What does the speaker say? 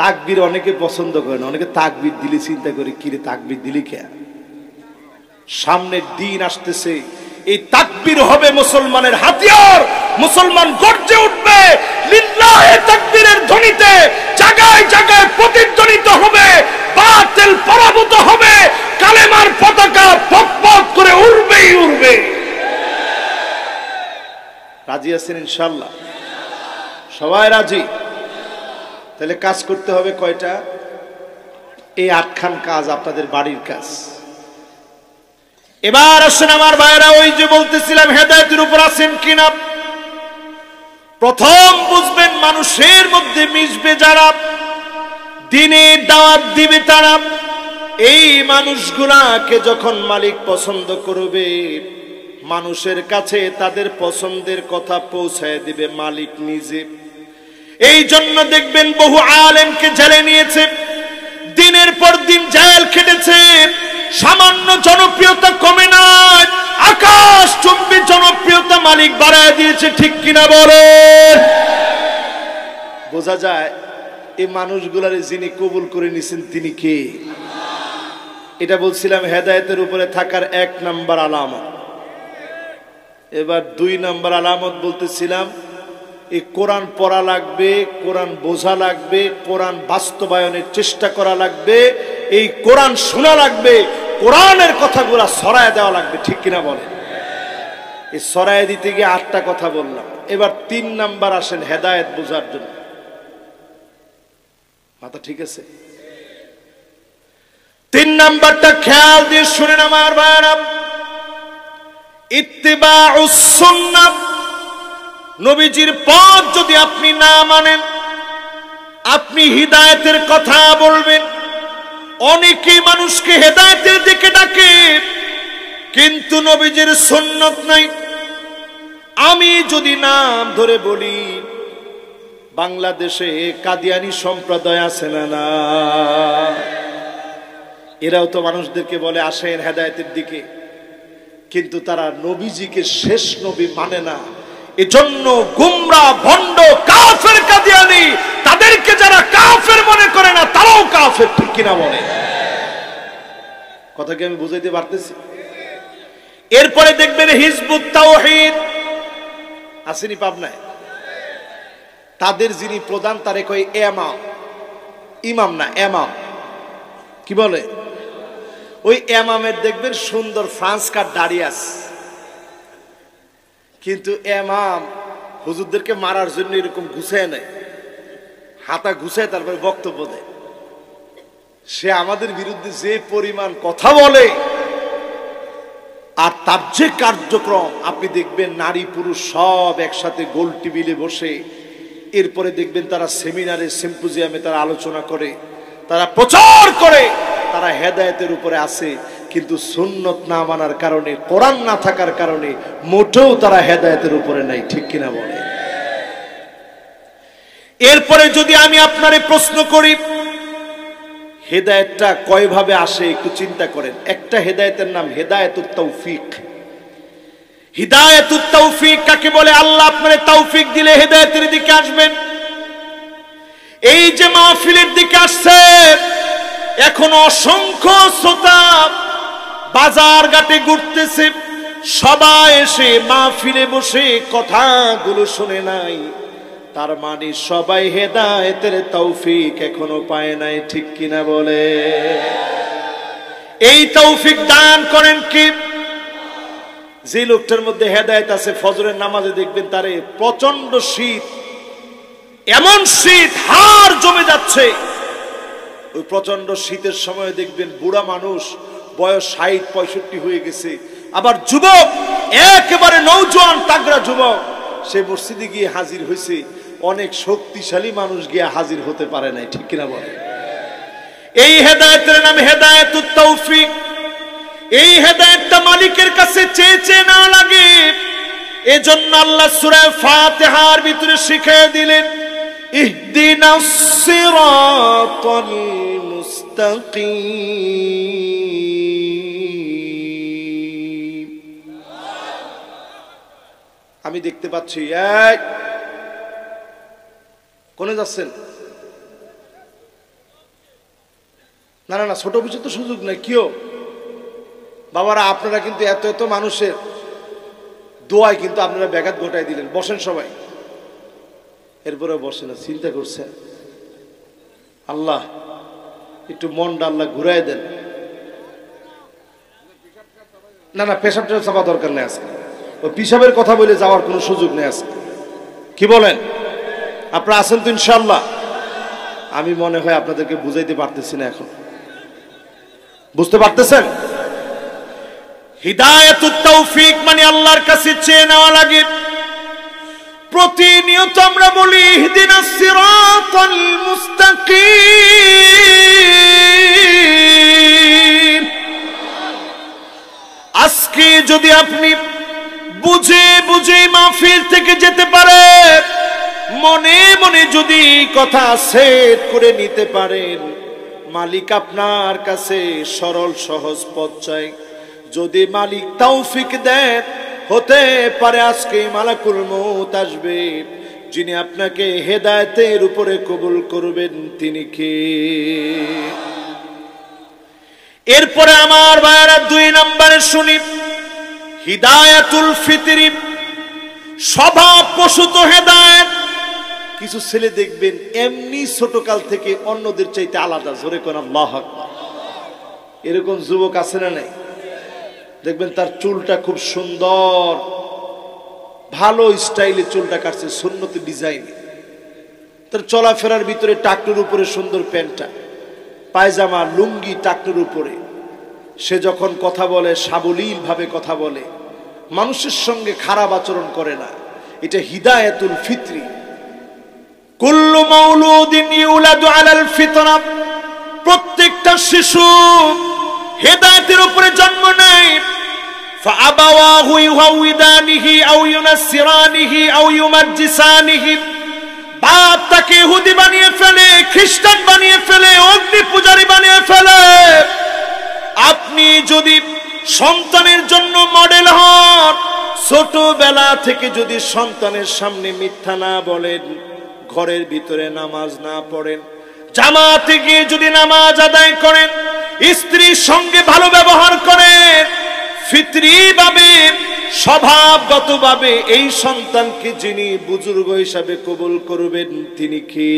তাকবীর অনেকে পছন্দ করে না, অনেকে তাকবীর দিলে চিন্তা করে কিরে তাকবীর দিলি কে, সামনের দিন আসতেছে, এই তাকবীর হবে মুসলমানের হাতিয়ার, মুসলমান গর্জে উঠবে লিল্লাহি তাকবীরের ধ্বনিতে, জায়গায় জায়গায় প্রতিধ্বনিত হবে, বাতিল পরাভূত হবে, কালেমার পতাকা পকপক করে উড়বেই উড়বে। রাজি আছেন ইনশাআল্লাহ? সবাই রাজি? তাহলে কাজ করতে হবে কয়টা? এই 8খান কাজ আপনাদের বাড়ির কাজ। এবার আসেন আমার ভাইরা, ওই যে বলতেছিলাম হেদায়েতের উপর আছেন কিনা। প্রথম বুঝবেন মানুষের মধ্যে মিশবে যারা, দ্বীনের দাওয়াত দিবে তারা, এই মানুষগুলাকে যখন মালিক পছন্দ করবে, মানুষের কাছে তাদের পছন্দের কথা পৌঁছায় দিবে মালিক নিজে। এই জন্য দেখবেন বহু আলেমকে জেলে নিয়েছে, দিনের পর দিন জেল খেটেছে, সামান্য জনপ্রিয়তা কমে নাই, আকাশ চুম্বী জনপ্রিয়তা মালিক বাড়ায় দিয়েছে, ঠিক কিনা বলেন? বোঝা যায় এই মানুষগুলার যিনি কবুল করে নিছেন তিনি কে। এটা বলছিলাম হেদায়েতের উপরে থাকার 1 নাম্বার আলামত। এবার 2 নাম্বার আলামত বলতেছিলাম, এই কোরআন পড়া লাগবে, কোরআন বোঝা লাগবে, কোরআন বাস্তবায়নের চেষ্টা করা লাগবে, এই কোরআন শোনা লাগবে, কোরআনের কথাগুলো ছড়ায় দেওয়া লাগবে, ঠিক কিনা বলেন? এই ছড়ায় দিতে গিয়ে 8টা কথা বললাম। এবার 3 নাম্বার আসেন হেদায়েত বোঝার জন্য। মাথা ঠিক আছে? 3 নাম্বারটা খেয়াল দিয়ে শুনেন আমার ভাইরা, ইত্তিবাউস সুন্নাহ। নবীজির পথ যদি আপনি না মানেন, আপনি হিদায়াতের কথা বলবেন। অনেকেই মানুষকে হেদায়েতের দিকে ডাকে, কিন্তু নবীজির সুন্নাত নাই। আমি যদি নাম ধরে বলি, বাংলাদেশে কাদিয়ানী সম্প্রদায় আছে না? এরাও তো মানুষদেরকে বলে আসেন হেদায়েতের দিকে, কিন্তু তারা নবীজিকে শেষ নবী মানে না। এজন্য গুমরাহ ভণ্ড কাফের কাদিয়ানী, তাদেরকে যারা কাফের মনে করে না তারাও কাফের, ঠিক কিনা বলে? কথা কি আমি বুঝাইতে পারতেছি? এরপরে দেখবেন হিজবুত তাওহীদ আসেনি পাবনায়, তাদের যিনি প্রধান তারে কয় ইমাম, ইমাম না ইমাম, কি বলে? ওই ইমামের দেখবেন সুন্দর ফ্রান্স কাট দাড়ি আছে, কিন্তু ইমাম হুজুরদেরকে মারার জন্য এরকম ঘুষায় নেয়, হাতা ঘুষায় তারপরে বক্তব্য দেয়। সে আমাদের বিরুদ্ধে যে পরিমাণ কথা বলে, আর তার যে কার্যক্রম আপনি দেখবেন নারী পুরুষ সব একসাথে গোল টেবিলে বসে, এরপরে দেখবেন তারা সেমিনারে সিম্পোজিয়ামে তারা আলোচনা করে, তারা প্রচার করে তারা হেদায়েতের উপরে আছে, কিন্তু সুন্নত না মানার কারণে, কোরআন না থাকার কারণে মোটেও তারা হেদায়েতের উপরে নাই, ঠিক কিনা বলে? এরপরে যদি আমি আপনারে প্রশ্ন করি, হেদায়েতটা কয়ভাবে আসে একটু চিন্তা করেন। একটা হেদায়েতের নাম হেদায়েতুত তৌফিক। হিদায়াতুত তৌফিক কাকে বলে? আল্লাহ আপনারে তৌফিক দিলে হেদায়েতের দিকে আসবেন। এই যে মাহফিলের দিকে আসছে, এখন অসংখ্য শ্রোতা বাজার ঘাটে ঘুরতেছে, সবাই এসে মাহফিলে বসে কথাগুলো শুনে নাই, তার মানে সবাই হেদায়েতের তৌফিক এখনো পায় নাই, ঠিক কিনা বলে? এই তৌফিক দান করেন কি? যে লোকটার মধ্যে হেদায়েত আছে, ফজরের নামাজে দেখবেন তারে প্রচন্ড শীত, এমন শীত হাড় জমে যাচ্ছে, ওই প্রচন্ড শীতের সময় দেখবেন বুড়া মানুষ বয়স 60-65 হয়ে গেছে, আবার যুবক একেবারে নওজোয়ান তাগড়া যুবক সে মসজিদে গিয়ে হাজির হয়েছে, অনেক শক্তিশালী মানুষ গিয়ে হাজির হতে পারে নাই, ঠিক কিনা বলে? এই হেদায়েতের নাম হেদায়েতুত তৌফিক। এই হেদায়েতটা মালিকের কাছে চেয়ে না লাগে, এজন্য আল্লাহ সূরা ফাতিহার ভিতরে শিখিয়ে দিলেন, ইহদিনাস সিরাতাল মুস্তাকিম। আমি দেখতে পাচ্ছি কোনে যাচ্ছেন? না না না, ছোট কিছু তো সুযোগ নাই। কেউ বাবারা, আপনারা কিন্তু এত এত মানুষের দোয়ায় কিন্তু আপনারা ব্যাঘাত ঘটাই দিলেন। বসেন সবাই, এরপরে বসে না, চিন্তা করছেন আল্লাহ একটু মনটা আল্লাহ ঘুরাই দেন। না না, পেশাবটা চাপা দরকার নেই আজকে, ওই পিসাবের কথা বলে যাওয়ার কোনো সুযোগ নেই আজকে। কি বলেন? আপনারা আছেন তো ইনশাআল্লাহ? আমি মনে হয় আপনাদেরকে বুঝাইতে পারতেছি না, এখন বুঝতে পারতেছেন? হিদায়াতুত তৌফিক মানে আল্লাহর কাছে চেয়ে নেওয়া লাগে। প্রতিনিয়ত আমরা বলি ইহদিনাস সিরাতাল মুস্তাকিম। আজকে যদি আপনি বুঝে বুঝে মাহফিল থেকে যেতে পারেন, মনে মনে যদি কথা সেট করে নিতে পারেন, মালিক আপনার কাছে সরল সহজ পথ চাই। যদি মালিক তৌফিক দেন, হতে পারে আজকে মালাকুল মউত আসবে, যিনি আপনাকে হেদায়েতের উপরে কবুল করবেন। তিনি কে? এরপরে আমার ভাইয়েরা 2 নম্বরে শুনি হিদায়াতুল ফিতরি, স্বভাবপ্রসূত হেদায়েত। কিছু ছেলে দেখবেন এমনি ছোটকাল থেকে অন্যদের চাইতে আলাদা। জোরে কোন আল্লাহু আকবার। এরকম যুবক আছে না নাই? দেখবেন তার চুলটা খুব সুন্দর, ভালো স্টাইলে চুলটা কাটছে, সুন্নতি ডিজাইনে। তার চলাফেরার ভিতরে টাকনুর উপরে সুন্দর প্যান্টটা, পায়জামা লুঙ্গি টাকনুর উপরে। সে যখন কথা বলে সাবলীল ভাবে কথা বলে, মানুষের সঙ্গে খারাপ আচরণ করে না। এটা হিদায়াতুল ফিতরি। কুল্লু মাউলুদিন ইউলাদু আলাল ফিতরা, প্রত্যেকটা শিশু হেদায়েতের উপরে জন্ম নেয়। ফাআবাওয়াহু ইউহাউদানিহি আও ইউনাসসিরানিহি আও ইউমাজ্জিসানিহি, বাপ তাকে ইহুদি বানিয়ে ফেলে, খ্রিস্টান বানিয়ে ফেলে, অগ্নি পূজারী বানিয়ে ফেলে। আপনি যদি সন্তানের জন্য মডেল হন, ছোটবেলা থেকে যদি সন্তানের সামনে মিথ্যা না বলেন, ঘরের ভিতরে নামাজ না পড়েন, জামাতে গিয়ে যদি নামাজ আদায় করেন, স্ত্রীর সঙ্গে ভালো ব্যবহার করেন, ফিতরি ভাবে স্বভাবগতভাবে এই সন্তানকে যিনি বুজুর্গ হিসাবে কবুল করবেন, তিনি কে?